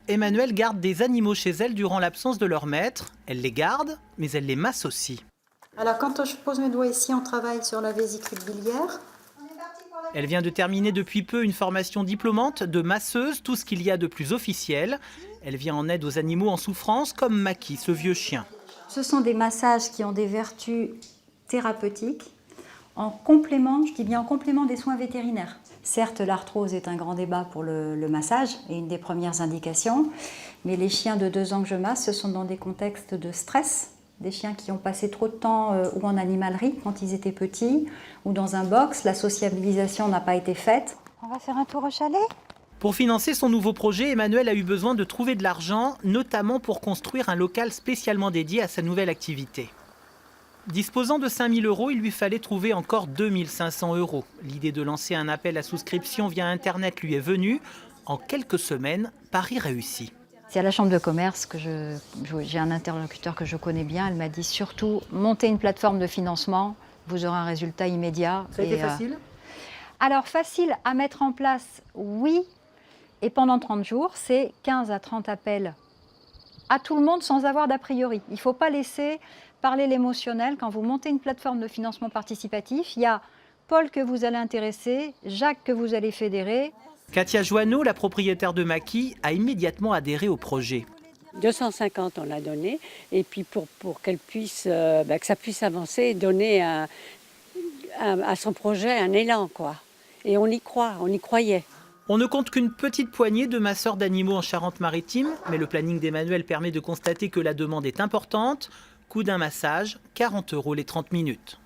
Emmanuelle garde des animaux chez elle durant l'absence de leur maître. Elle les garde, mais elle les masse aussi. Alors quand je pose mes doigts ici, on travaille sur la vésicule biliaire. Elle vient de terminer depuis peu une formation diplômante de masseuse, tout ce qu'il y a de plus officiel. Elle vient en aide aux animaux en souffrance, comme Maki, ce vieux chien. Ce sont des massages qui ont des vertus thérapeutiques, en complément, je dis bien en complément des soins vétérinaires. Certes, l'arthrose est un grand débat pour le massage et une des premières indications, mais les chiens de 2 ans que je masse, ce sont dans des contextes de stress, des chiens qui ont passé trop de temps ou en animalerie quand ils étaient petits, ou dans un box, la sociabilisation n'a pas été faite. On va faire un tour au chalet ? Pour financer son nouveau projet, Emmanuelle a eu besoin de trouver de l'argent, notamment pour construire un local spécialement dédié à sa nouvelle activité. Disposant de 5 000 €, il lui fallait trouver encore 2 500 €. L'idée de lancer un appel à souscription via Internet lui est venue. En quelques semaines, pari réussi. C'est à la chambre de commerce que j'ai un interlocuteur que je connais bien. Elle m'a dit surtout, montez une plateforme de financement, vous aurez un résultat immédiat. Ça a été facile ? Alors facile à mettre en place, oui. Et pendant 30 jours, c'est 15 à 30 appels à tout le monde sans avoir d'a priori. Il ne faut pas laisser parler l'émotionnel. Quand vous montez une plateforme de financement participatif, il y a Paul que vous allez intéresser, Jacques que vous allez fédérer. Katia Joanneau, la propriétaire de Maki, a immédiatement adhéré au projet. 250 on l'a donné, et puis pour qu'elle puisse, que ça puisse avancer et donner à son projet un élan, quoi. Et on y croit, on y croyait. On ne compte qu'une petite poignée de masseurs d'animaux en Charente-Maritime, mais le planning d'Emmanuelle permet de constater que la demande est importante. Coût d'un massage, 40 € les 30 minutes.